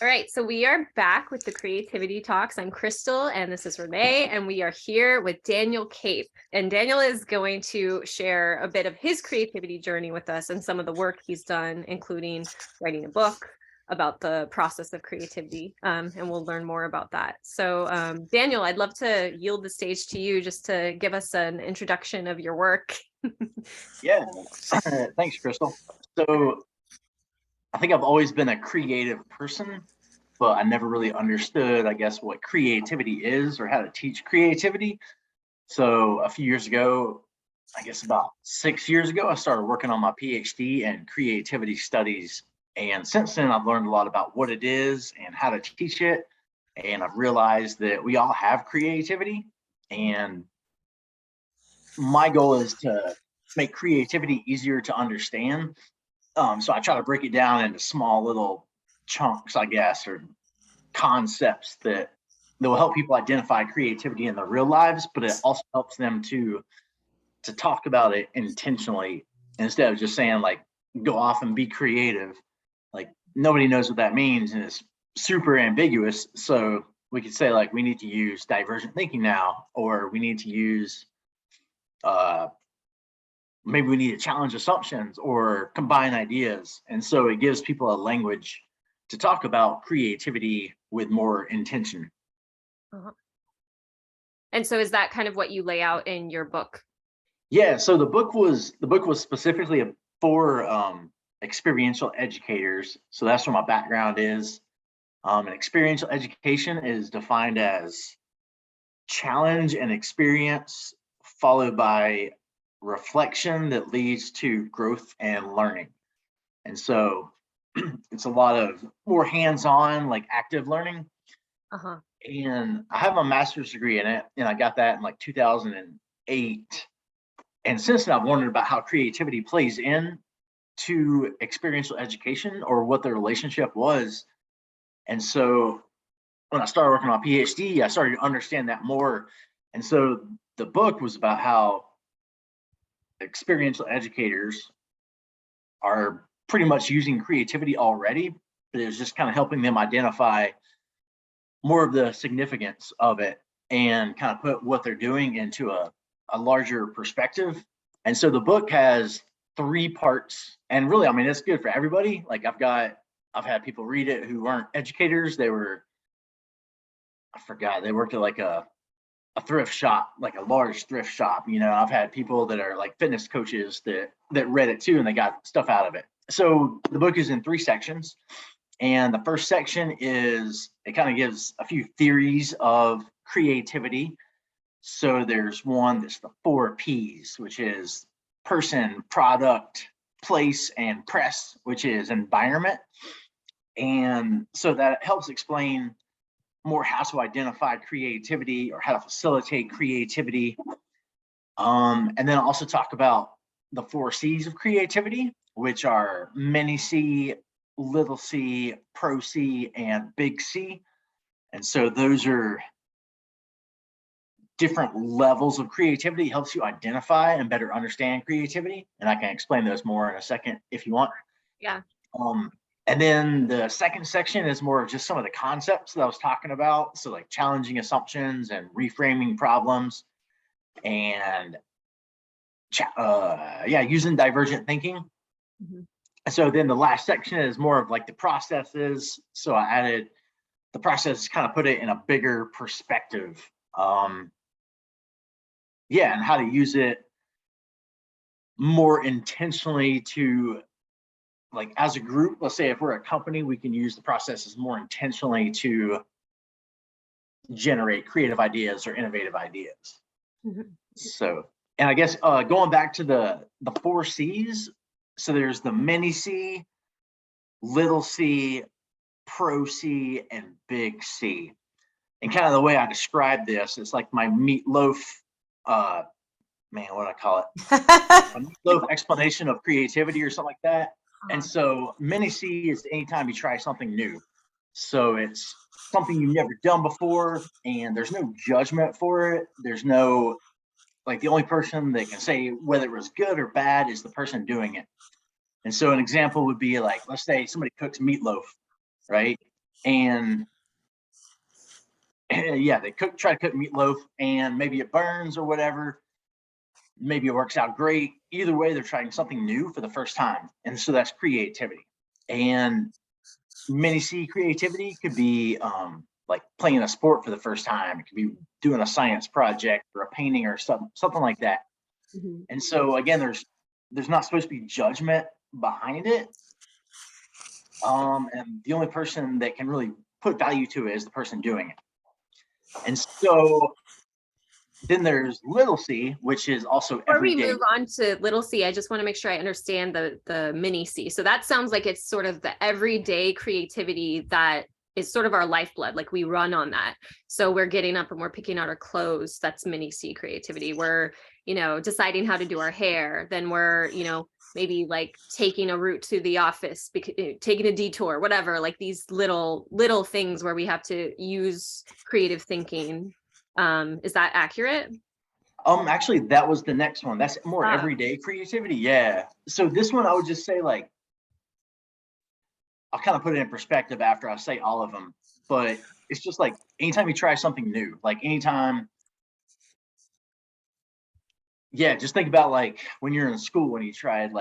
All right, so we are back with the Creativity Talks. I'm Crystal and this is Rene, and we are here with Daniel Cape. And Daniel is going to share a bit of his creativity journey with us and some of the work he's done, including writing a book about the process of creativity. And we'll learn more about that. So Daniel, I'd love to yield the stage to you just to give us an introduction of your work. Yeah, thanks, Crystal. So I think I've always been a creative person, but I never really understood, I guess, what creativity is or how to teach creativity. So a few years ago, I guess about 6 years ago, I started working on my PhD in creativity studies. And since then, I've learned a lot about what it is and how to teach it. And I've realized that we all have creativity. And my goal is to make creativity easier to understand. So I try to break it down into small little chunks, I guess, or concepts that will help people identify creativity in their real lives, but it also helps them to talk about it intentionally instead of just saying like go off and be creative. Like nobody knows what that means and it's super ambiguous. So we could say like we need to use divergent thinking now, or we need to use uh maybe we need to challenge assumptions or combine ideas. And so it gives people a language to talk about creativity with more intention. Uh-huh. And so is that kind of what you lay out in your book? Yeah, so the book was specifically for experiential educators. So that's where my background is. And experiential education is defined as challenge and experience followed by reflection that leads to growth and learning. And so it's a lot of more hands-on, like active learning. Uh-huh. And I have a master's degree in it, and I got that in like 2008. And since then, I've wondered about how creativity plays in to experiential education or what the relationship was. And so when I started working on my PhD, I started to understand that more. And so the book was about how experiential educators are pretty much using creativity already, but it was just kind of helping them identify more of the significance of it and kind of put what they're doing into a larger perspective. And so the book has 3 parts, and really, I mean, it's good for everybody. Like I've had people read it who weren't educators. I forgot, they worked at like a thrift shop, like a large thrift shop. I've had people that are like fitness coaches that read it too, and they got stuff out of it. So the book is in 3 sections. And the first section is it kind of gives a few theories of creativity. So there's one that's the 4 Ps, which is person, product, place, and press, which is environment. And so that helps explain more how to identify creativity or how to facilitate creativity. And then also talk about the 4 Cs of creativity, which are mini C, little c, pro C, and big C. And so those are different levels of creativity. It helps you identify and better understand creativity. And I can explain those more in a second if you want. Yeah. And then the second section is more of just some of the concepts that I was talking about. So like challenging assumptions and reframing problems and using divergent thinking. Mm-hmm. So then the last section is more of like the processes. So I added the process, kind of put it in a bigger perspective. And how to use it more intentionally to, like, as a group. Let's say if we're a company, we can use the processes more intentionally to generate creative ideas or innovative ideas. Mm-hmm. So, and I guess going back to the 4 Cs. So there's the mini C, little c, pro C, and big C. And kind of the way I describe this, it's like my meatloaf, what do I call it? A meatloaf explanation of creativity or something like that. And so mini C is anytime you try something new. So it's something you've never done before, and there's no judgment for it. There's no, like, the only person that can say whether it was good or bad is the person doing it. And so an example would be like, let's say somebody cooks meatloaf, right? And yeah, they try to cook meatloaf and maybe it burns or whatever. Maybe it works out great. Either way, they're trying something new for the first time. And so that's creativity. And mini C creativity could be like playing a sport for the first time. It could be doing a science project or a painting or something like that. Mm-hmm. And so again, there's not supposed to be judgment behind it. And the only person that can really put value to it is the person doing it. And so then there's little c, which is also Before we everyday. move on to little c, I just want to make sure I understand the mini c. So that sounds like it's sort of the everyday creativity that is sort of our lifeblood. Like we run on that. So we're getting up and we're picking out our clothes. That's mini c creativity. We're, deciding how to do our hair. Then we're, maybe like taking a route to the office, taking a detour, whatever, like these little things where we have to use creative thinking. Is that accurate? Actually, that was the next one. That's more everyday creativity. Yeah. So this one, I would just say, like, I'll kind of put it in perspective after I say all of them, but it's just like anytime you try something new, like anytime, yeah, just think about like when you're in school, when you tried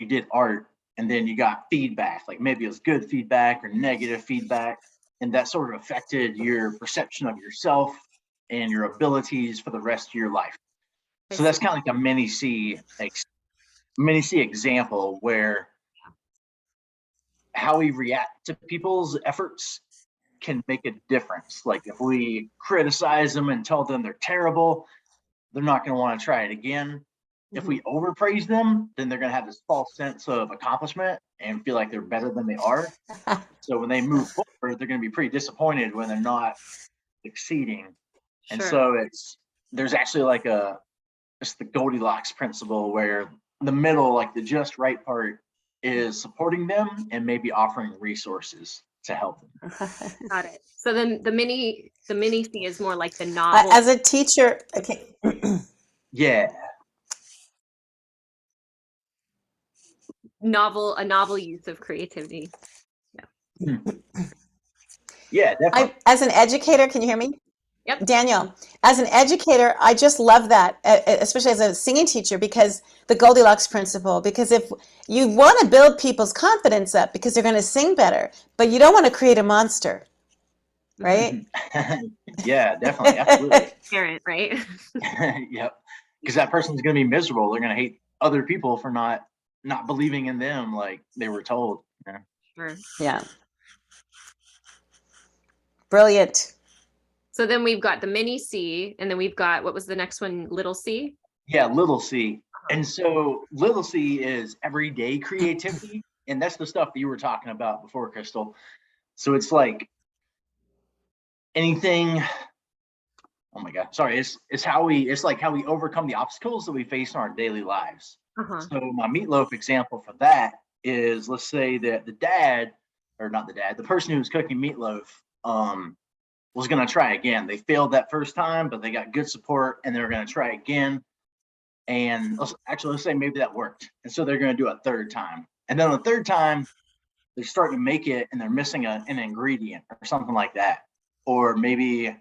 you did art and then you got feedback, like maybe it was good feedback or negative feedback, and that sort of affected your perception of yourself and your abilities for the rest of your life. So that's kind of like a mini C example where how we react to people's efforts can make a difference. Like if we criticize them and tell them they're terrible, they're not going to want to try it again. Mm-hmm. If we overpraise them, then they're going to have this false sense of accomplishment and feel like they're better than they are. So when they move forward, they're going to be pretty disappointed when they're not succeeding. Sure. And so there's actually it's the Goldilocks principle where the middle, like the just right part, is supporting them and maybe offering resources to help them. Got it. So then the mini thing is more like the novel. As a teacher, okay. Yeah. A novel use of creativity. Yeah. Yeah, definitely. As an educator, can you hear me? Yep. Daniel, as an educator, I just love that, especially as a singing teacher, because the Goldilocks principle, because if you want to build people's confidence up because they're going to sing better, but you don't want to create a monster, right? Yeah, definitely. Absolutely. Parent, right? Yep. Because that person's going to be miserable. They're going to hate other people for not believing in them like they were told. Yeah. Sure. Yeah. Brilliant. So then we've got the mini C, and then we've got, what was the next one? Little c? Yeah, little c. And so little c is everyday creativity. And that's the stuff that you were talking about before, Crystal. So it's like anything. Oh my God, sorry. It's like how we overcome the obstacles that we face in our daily lives. So my meatloaf example for that is, let's say that the person who was cooking meatloaf, was going to try again. They failed that first time, but they got good support and they're going to try again. And let's say maybe that worked. And so they're going to do a third time. And then the third time, they're starting to make it and they're missing an ingredient or something like that. Or maybe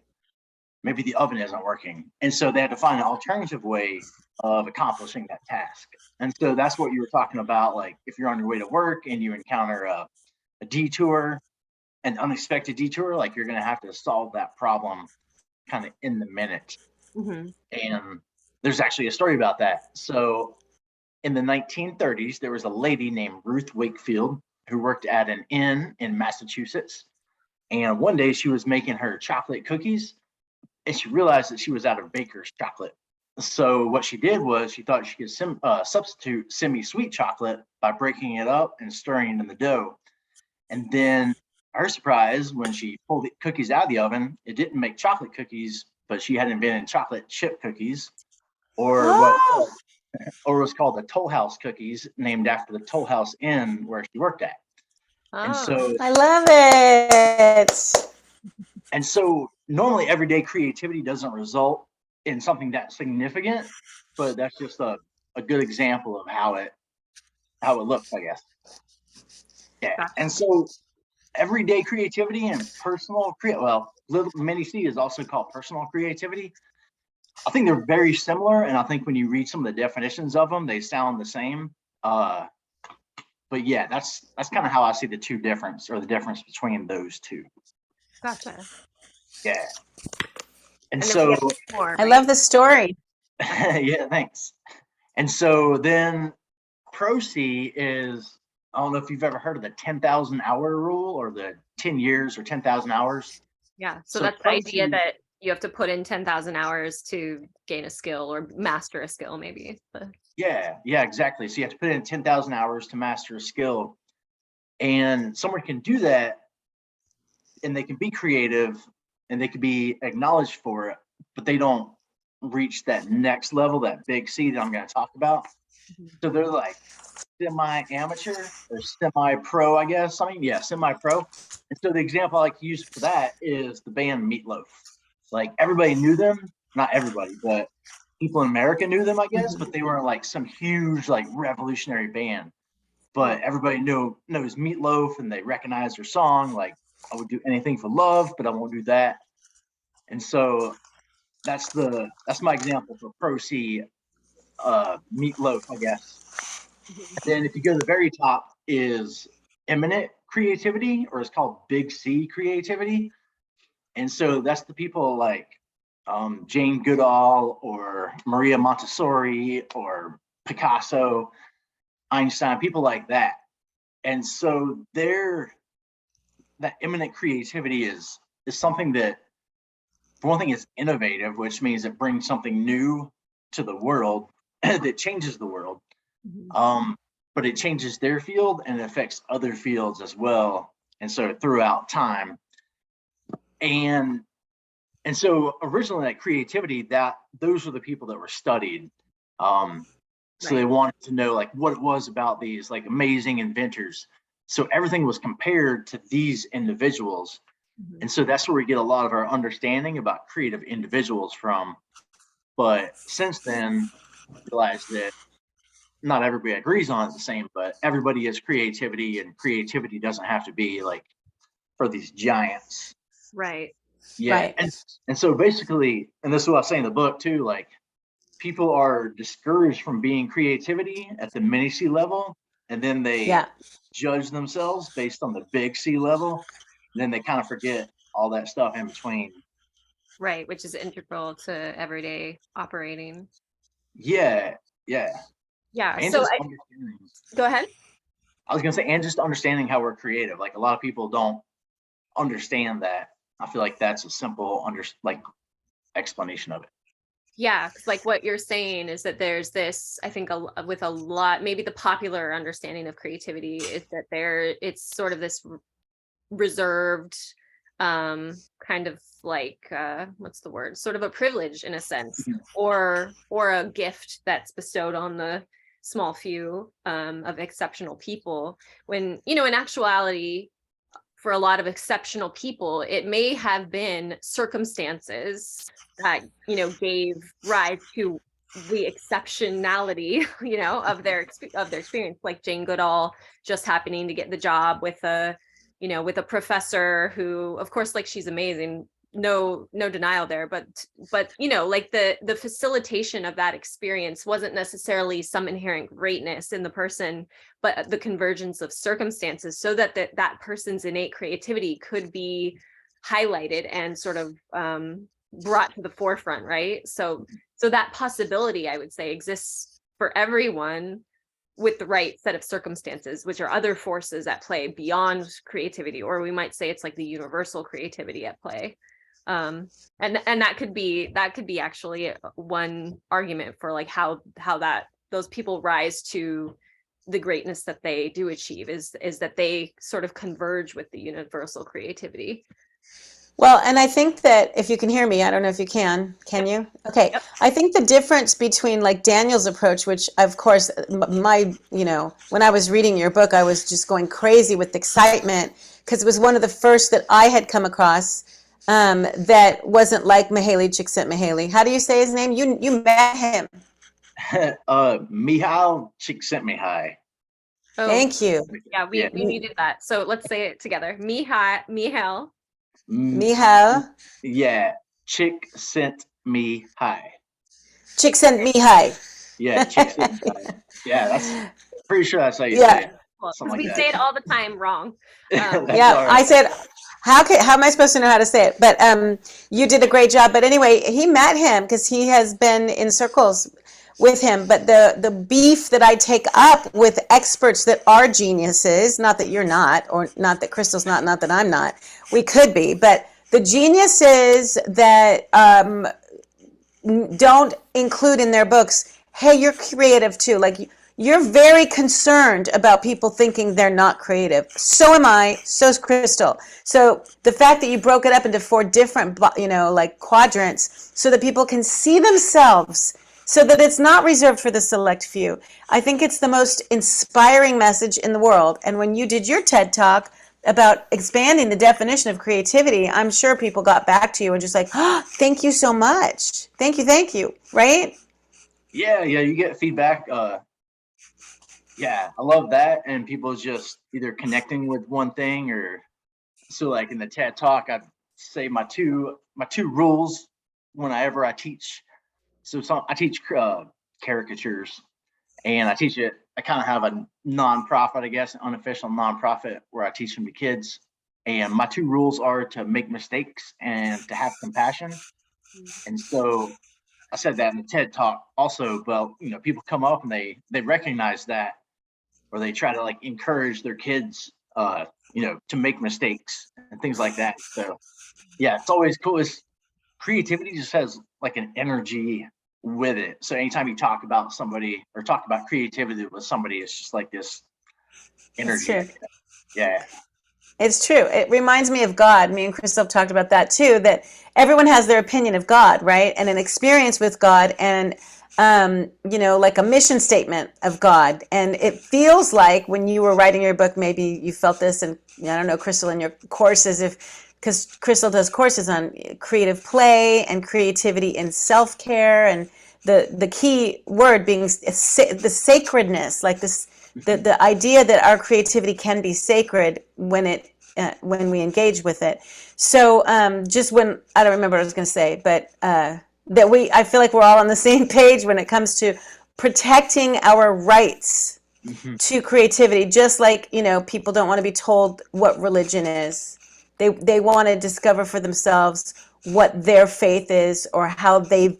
the oven isn't working. And so they had to find an alternative way of accomplishing that task. And so that's what you were talking about. Like if you're on your way to work and you encounter a detour, an unexpected detour, like you're going to have to solve that problem kind of in the minute. Mm-hmm. And there's actually a story about that. So in the 1930s, there was a lady named Ruth Wakefield who worked at an inn in Massachusetts. And one day she was making her chocolate cookies and she realized that she was out of baker's chocolate. So what she did was she thought she could substitute semi-sweet chocolate by breaking it up and stirring it in the dough. And then her surprise, when she pulled the cookies out of the oven, it didn't make chocolate cookies, but she had invented chocolate chip cookies, or what was called the Toll House cookies, named after the Toll House Inn where she worked at. And so I love it. And so normally everyday creativity doesn't result in something that significant, but that's just a good example of how it looks, I guess. Yeah. And so everyday creativity and personal little mini C is also called personal creativity. I think they're very similar, and I think when you read some of the definitions of them, they sound the same. But yeah, that's kind of how I see the difference between those two. Gotcha. Yeah. And then we so have more, I right? love the story. yeah, thanks. And so then Pro C is, I don't know if you've ever heard of the 10,000 hour rule or the 10 years or 10,000 hours. Yeah. So So that's the Pro idea C, that you have to put in 10,000 hours to gain a skill or master a skill, maybe. yeah, exactly. So you have to put in 10,000 hours to master a skill. And someone can do that and they can be creative and they can be acknowledged for it, but they don't reach that next level, that big C that I'm going to talk about. So they're like semi-amateur or semi-pro, I guess. I mean, yeah, semi-pro. And so the example I like to use for that is the band Meatloaf. Like everybody knew them, not everybody, but people in America knew them, I guess, but they weren't like some huge, like revolutionary band. But everybody knows Meatloaf and they recognize their song. Like, I would do anything for love, but I won't do that. And so that's my example for Pro C, Meatloaf, I guess. And then if you go to the very top is imminent creativity, or it's called big C creativity. And so that's the people like Jane Goodall or Maria Montessori or Picasso, Einstein, people like that. And so that imminent creativity is something that, for one thing, is innovative, which means it brings something new to the world that changes the world. But it changes their field and it affects other fields as well. And so throughout time. And so originally that creativity, those were the people that were studied. So they wanted to know like what it was about these like amazing inventors. So everything was compared to these individuals. And so that's where we get a lot of our understanding about creative individuals from. But since then, I realized that not everybody agrees on it the same, but everybody has creativity, and creativity doesn't have to be like for these giants. Right. Yeah. Right. And so basically, and this is what I say in the book too, like people are discouraged from being creativity at the mini C level, and then they judge themselves based on the big C level. And then they kind of forget all that stuff in between. Right, which is integral to everyday operating. Yeah. And So go ahead. I was gonna say, and just understanding how we're creative. Like a lot of people don't understand that. I feel like that's a simple explanation of it. Yeah, because like what you're saying is that there's this, I think with a lot, maybe the popular understanding of creativity is that it's sort of this reserved, kind of like, what's the word? Sort of a privilege in a sense, or a gift that's bestowed on the small few of exceptional people. When, in actuality, for a lot of exceptional people, it may have been circumstances that, gave rise to the exceptionality, of their experience, like Jane Goodall just happening to get the job with a professor who, of course, like she's amazing, no denial there, but like the facilitation of that experience wasn't necessarily some inherent greatness in the person, but the convergence of circumstances so that that person's innate creativity could be highlighted and sort of brought to the forefront, right? So that possibility, I would say, exists for everyone with the right set of circumstances, which are other forces at play beyond creativity, or we might say it's like the universal creativity at play. And that could be actually one argument for like how that those people rise to the greatness that they do achieve is that they sort of converge with the universal creativity. Well, and I think that if you can hear me, I don't know if you can you? Okay. Yep. I think the difference between like Daniel's approach, which of course when I was reading your book, I was just going crazy with excitement because it was one of the first that I had come across that wasn't like Mihaly Csikszentmihalyi. How do you say his name? You met him. Mihaly Csikszentmihalyi. Oh, Thank you. yeah, we needed that. So let's say it together. Mihal. Mihal. Yeah. Chick sent me hi. Chick sent me hi. Yeah, chick sent me hi. Yeah, that's pretty sure that's how you say Yeah. it. Well, Something we like say it that. all the time wrong. That's Yeah, all I right. said, how am I supposed to know how to say it? But you did a great job. But anyway, he met him because he has been in circles with him. But the beef that I take up with experts that are geniuses, not that you're not, or not that Crystal's not that I'm not, we could be, but the geniuses that don't include in their books, hey, you're creative too. Like, you're very concerned about people thinking they're not creative. So am I. So's Crystal. So the fact that you broke it up into 4 different, like quadrants, so that people can see themselves, so that it's not reserved for the select few. I think it's the most inspiring message in the world. And when you did your TED Talk about expanding the definition of creativity, I'm sure people got back to you and just like, oh, thank you so much. Thank you. Right? Yeah, you get feedback. Yeah, I love that. And people just either connecting with one thing or so like in the TED Talk, I'd say my two rules whenever I teach. So I teach caricatures, and I teach it. I kind of have a nonprofit, I guess, an unofficial nonprofit where I teach them to kids. And my 2 rules are to make mistakes and to have compassion. And so I said that in the TED Talk also. But people come up and they recognize that, or they try to like encourage their kids, to make mistakes and things like that. So yeah, it's always cool. Creativity just has like an energy with it. So anytime you talk about somebody or talk about creativity with somebody, it's just like this It's energy. true. Yeah. It's true. It reminds me of God. Me and Crystal have talked about that too, that everyone has their opinion of God, right? And an experience with God and, like a mission statement of God. And it feels like when you were writing your book, maybe you felt this, and I don't know, Crystal, in your courses, because Crystal does courses on creative play and creativity in self-care, and the key word being the sacredness, like this, the idea that our creativity can be sacred when we engage with it. So just when, I don't remember what I was going to say, but I feel like we're all on the same page when it comes to protecting our rights Mhm. to creativity. Just like, people don't want to be told what religion is. They want to discover for themselves what their faith is, or how they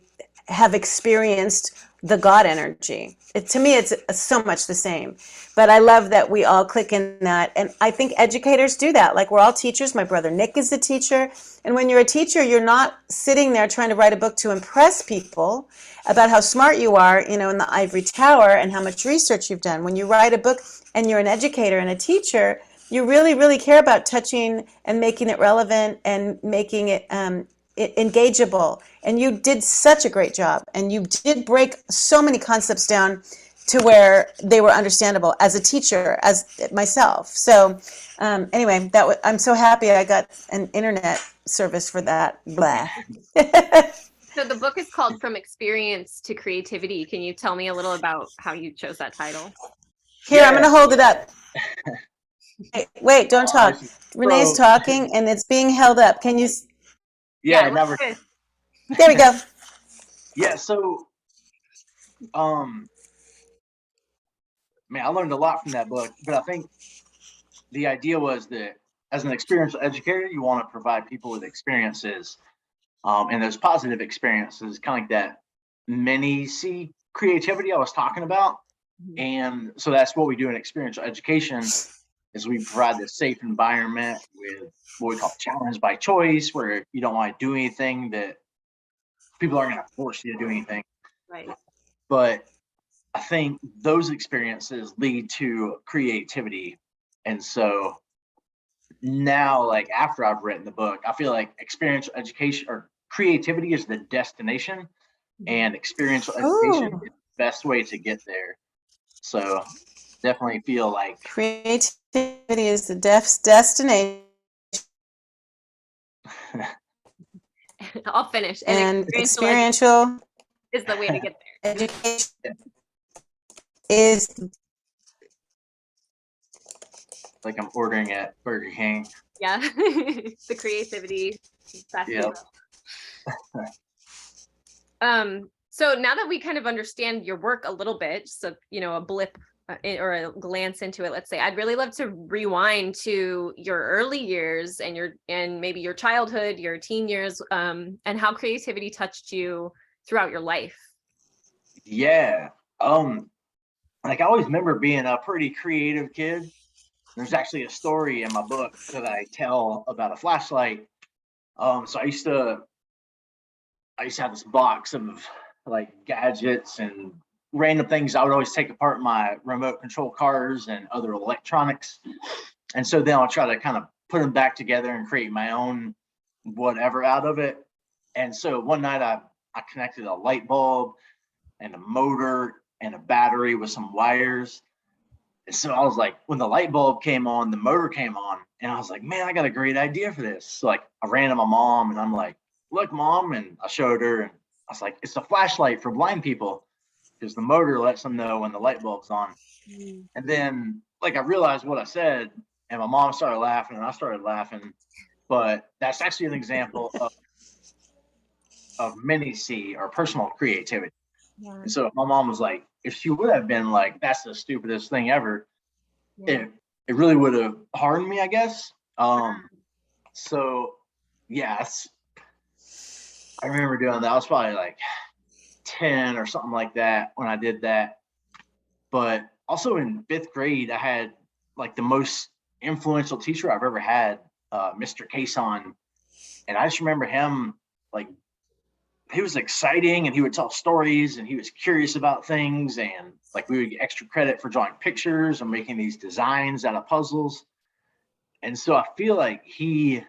have experienced the God energy. To me, it's so much the same. But I love that we all click in that. And I think educators do that. Like, we're all teachers. My brother Nick is a teacher. And when you're a teacher, you're not sitting there trying to write a book to impress people about how smart you are, in the ivory tower, and how much research you've done. When you write a book and you're an educator and a teacher, you really, really care about touching and making it relevant and making it engageable. And you did such a great job. And you did break so many concepts down to where they were understandable as a teacher, as myself. So anyway, I'm so happy I got an internet service for that. Blah. So the book is called From Experience to Creativity. Can you tell me a little about how you chose that title? Here, I'm Yeah. going to hold it up. Wait, don't talk. Awesome. Renee's So talking and it's being held up. Can you? yeah, looks never. good. There we go. Yeah. So man, I learned a lot from that book. But I think the idea was that as an experiential educator, you want to provide people with experiences, and those positive experiences, kind of like that many see creativity I was talking about. And so that's what we do in experiential education, is we provide this safe environment with what we call challenge by choice, where you don't want to do anything that people aren't going to force you to do anything. Right. But I think those experiences lead to creativity. And so now, like after I've written the book, I feel like experiential education or creativity is the destination, and experiential education Ooh, is the best way to get there. So definitely feel like creativity is the destination, I'll finish. And and experiential experiential is the way to get there. education is like I'm ordering at Burger King. Yeah. The creativity. Fast Yeah. food. So now that we kind of understand your work a little bit, so, you know, a blip or a glance into it, let's say, I'd really love to rewind to your early years and maybe your childhood, your teen years, and how creativity touched you throughout your life. Yeah. Like I always remember being a pretty creative kid. There's actually a story in my book that I tell about a flashlight. So I used to have this box of like gadgets and random things. I would always take apart my remote control cars and other electronics. And so then I'll try to kind of put them back together and create my own whatever out of it. And so one night I connected a light bulb and a motor and a battery with some wires. And so I was like, when the light bulb came on, the motor came on, and I was like, man, I got a great idea for this. So like I ran to my mom and I'm like, look, mom, and I showed her and I was like, it's a flashlight for blind people because the motor lets them know when the light bulb's on. And then like I realized what I said, and my mom started laughing and I started laughing. But that's actually an example of mini C or personal creativity. Yeah. And so my mom was like, if she would have been like, that's the stupidest thing ever, Yeah. it really would have harmed me, I guess. So yes, I remember doing that. I was probably like 10 or something like that when I did that. But also in 5th grade, I had like the most influential teacher I've ever had, Mr. Kason. And I just remember him, like, he was exciting and he would tell stories and he was curious about things. And like we would get extra credit for drawing pictures and making these designs out of puzzles. And so I feel like he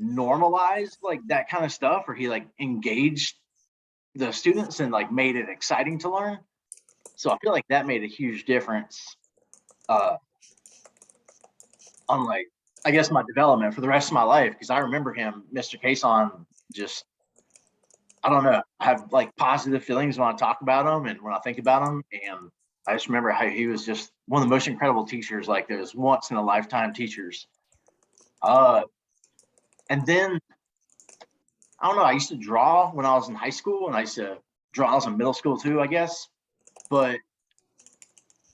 normalized like that kind of stuff, or he like engaged the students and like made it exciting to learn. So I feel like that made a huge difference on like, I guess, my development for the rest of my life. Because I remember him, Mr. Kason, just, I don't know, I have like positive feelings when I talk about him and when I think about him. And I just remember how he was just one of the most incredible teachers, like those once in a lifetime teachers. And then I don't know, I used to draw when I was in high school, and I used to draw when I was in middle school too, I guess. But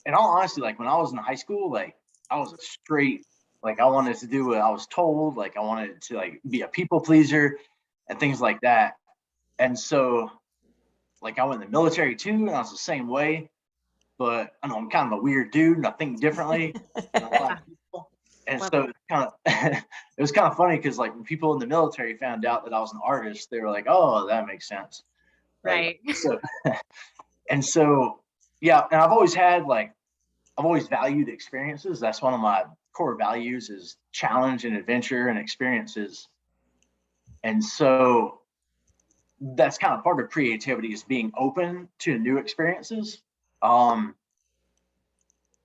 in all honesty, like when I was in high school, like I was a straight, like I wanted to do what I was told, like I wanted to like be a people pleaser and things like that. And so like I went in the military too, and I was the same way. But I know I'm kind of a weird dude and I think differently than a lot of people. And so it's kind of it was kind of funny because like when people in the military found out that I was an artist, they were like, "Oh, that makes sense." Right. Like, so yeah, and I've always valued experiences. That's one of my core values, is challenge and adventure and experiences. And so that's kind of part of creativity, is being open to new experiences. But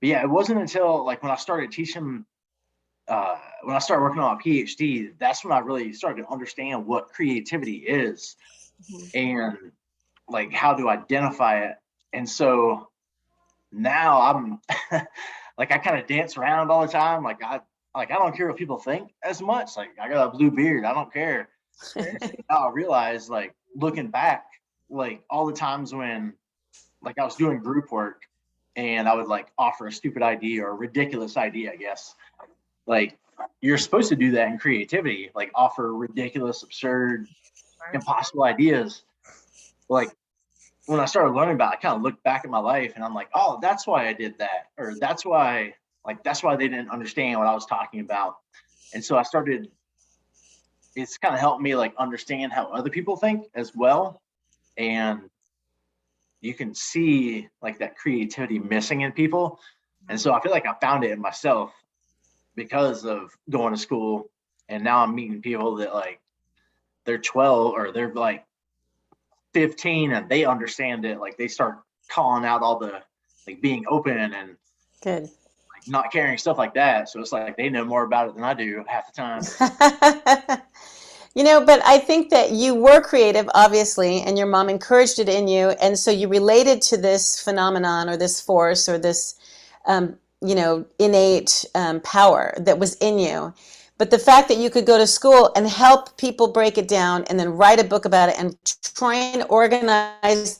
yeah, it wasn't until like when I started teaching, when I started working on a PhD, that's when I really started to understand what creativity is and like how to identify it. And so now I'm like, I kind of dance around all the time. Like I don't care what people think as much. Like I got a blue beard, I don't care. And so now I realize, like looking back, like all the times when like I was doing group work and I would like offer a stupid idea or a ridiculous idea, I guess. Like you're supposed to do that in creativity, like offer ridiculous, absurd, impossible ideas. Like when I started learning about it, I kind of looked back at my life and I'm like, oh, that's why I did that. Or that's why they didn't understand what I was talking about. And so it's kind of helped me like understand how other people think as well. And you can see like that creativity missing in people. And so I feel like I found it in myself because of going to school. And now I'm meeting people that like they're 12 or they're like 15 and they understand it. Like they start calling out all the like being open and Good. like not caring, stuff like that. So it's like they know more about it than I do half the time. You know, but I think that you were creative, obviously, and your mom encouraged it in you. And so you related to this phenomenon or this force or this, innate power that was in you. But the fact that you could go to school and help people break it down and then write a book about it and try and organize,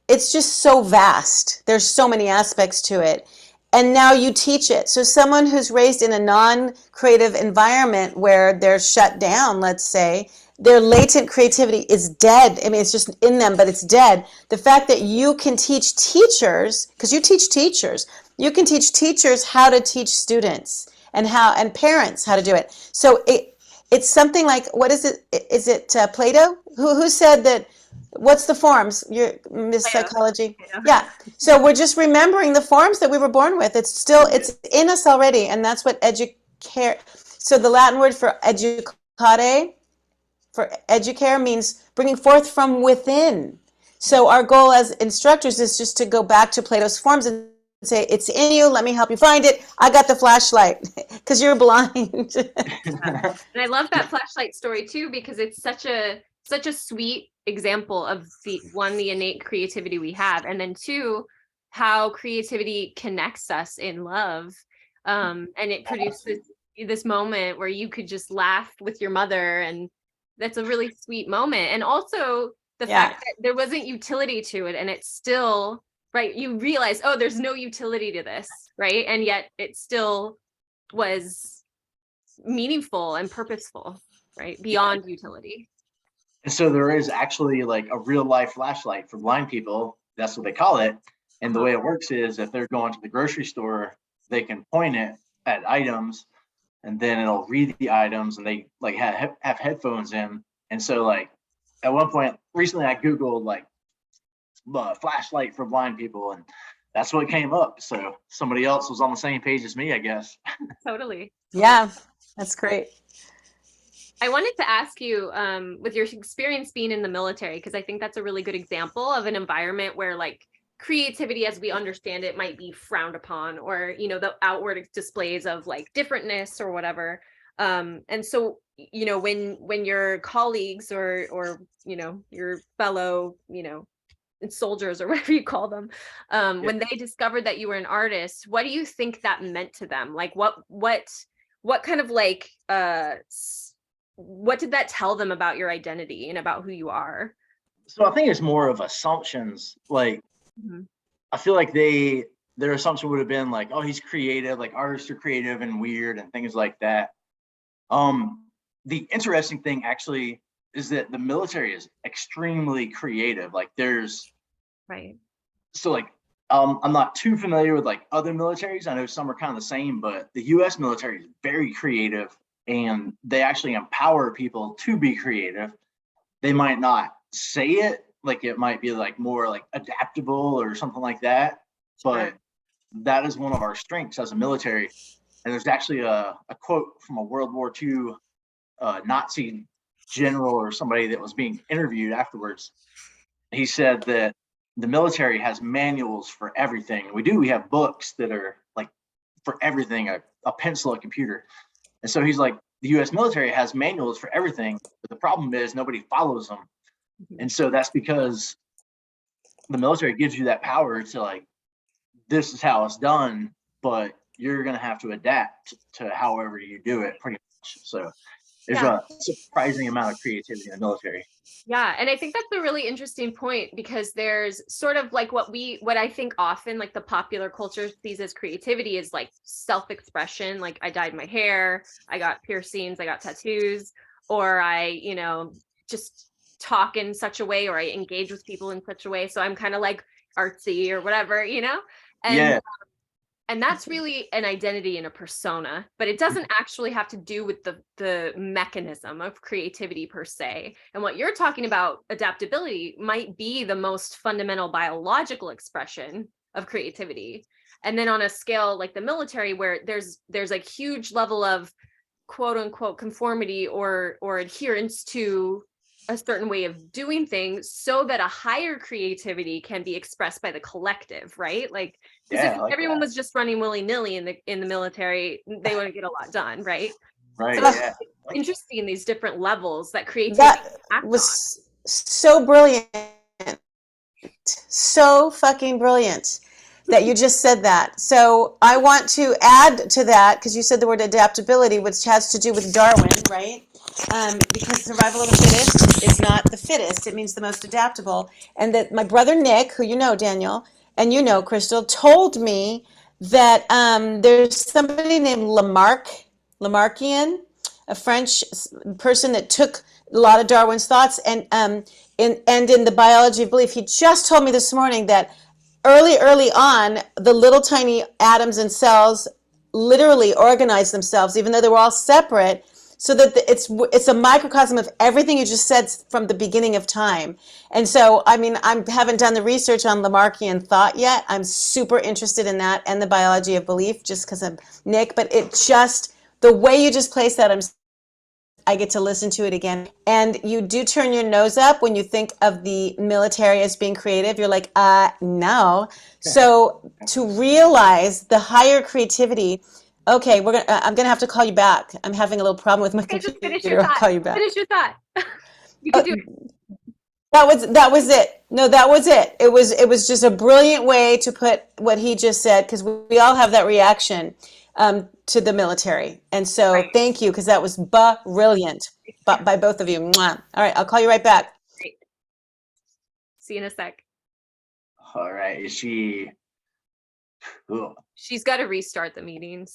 it's just so vast. There's so many aspects to it. And now you teach it. So someone who's raised in a non-creative environment where they're shut down, let's say, their latent creativity is dead. I mean, it's just in them, but it's dead. The fact that you can teach teachers, because you teach teachers, you can teach teachers how to teach students and parents how to do it. So it's something like, what is it? Is it Plato? Who said that? What's the forms? Your Miss Psychology. Yeah. So we're just remembering the forms that we were born with. It's in us already, and that's what educare. So the Latin word for educare means bringing forth from within. So our goal as instructors is just to go back to Plato's forms and say, it's in you, let me help you find it. I got the flashlight because you're blind. And I love that flashlight story too, because it's such a sweet example of the innate creativity we have, and then two, how creativity connects us in love. And it produces this moment where you could just laugh with your mother, and that's a really sweet moment. And also the fact that there wasn't utility to it, and it's still, right, you realize, oh, there's no utility to this, right? And yet it still was meaningful and purposeful, right? Beyond utility. And so there is actually like a real life flashlight for blind people. That's what they call it. And the way it works is if they're going to the grocery store, they can point it at items and then it'll read the items, and they like have headphones in. And so like at one point recently I Googled like flashlight for blind people, and that's what came up. So somebody else was on the same page as me, I guess. Totally. Yeah, that's great. I wanted to ask you, with your experience being in the military, because I think that's a really good example of an environment where like creativity as we understand it might be frowned upon, or, the outward displays of like differentness or whatever. And so, when your colleagues or your fellow, soldiers or whatever you call them, when they discovered that you were an artist, what do you think that meant to them? Like what kind of like, what did that tell them about your identity and about who you are? So I think it's more of assumptions. Like, I feel like their assumption would have been like, oh, he's creative, like artists are creative and weird and things like that. The interesting thing actually is that the military is extremely creative. Like there's right. So like, I'm not too familiar with like other militaries. I know some are kind of the same, but the US military is very creative, and they actually empower people to be creative. They might not say it, like it might be like more like adaptable or something like that, but that is one of our strengths as a military. And there's actually a quote from a World War II Nazi general or somebody that was being interviewed afterwards. He said that the military has manuals for everything. We have books that are like for everything, a pencil, a computer. And so he's like, the US military has manuals for everything, but the problem is nobody follows them. And so that's because the military gives you that power to like, this is how it's done, but you're going to have to adapt to however you do it pretty much. So there's a surprising amount of creativity in the military. Yeah. And I think that's a really interesting point, because there's sort of like what I think often like the popular culture sees as creativity is like self-expression. Like I dyed my hair, I got piercings, I got tattoos, or I, just talk in such a way, or I engage with people in such a way. So I'm kind of like artsy or whatever, and and that's really an identity and a persona, but it doesn't actually have to do with the mechanism of creativity per se. And what you're talking about, adaptability, might be the most fundamental biological expression of creativity. And then on a scale like the military, where there's a huge level of quote unquote conformity or adherence to a certain way of doing things, so that a higher creativity can be expressed by the collective, right? Like, because if everyone was just running willy-nilly in the military, they wouldn't get a lot done, right? Right. So it's interesting, these different levels that creativity was so brilliant, so fucking brilliant. that you just said that. So I want to add to that, because you said the word adaptability, which has to do with Darwin, right? Because survival of the fittest is not the fittest. It means the most adaptable. And that my brother Nick, who you know, Daniel, and you know, Crystal, told me that there's somebody named Lamarckian, a French person that took a lot of Darwin's thoughts, and in the biology of belief, he just told me this morning that early on, the little tiny atoms and cells literally organized themselves, even though they were all separate, so that it's a microcosm of everything you just said from the beginning of time. And so, I mean, I haven't done the research on Lamarckian thought yet. I'm super interested in that and the biology of belief, just because I'm Nick. But it just, the way you just placed that, I get to listen to it again. And you do turn your nose up when you think of the military as being creative. You're like, no. So to realize the higher creativity, okay, I'm gonna have to call you back. I'm having a little problem with my Okay, just finish computer. your I'll thought. call you back. Finish your thought. You can do it. That was it. No, that was it. It was just a brilliant way to put what he just said, because we all have that reaction to the military. And so Right. thank you, because that was brilliant by both of you. Mwah. All right, I'll call you right back. Great. See you in a sec. All right. Is she? Cool. She's got to restart the meeting. So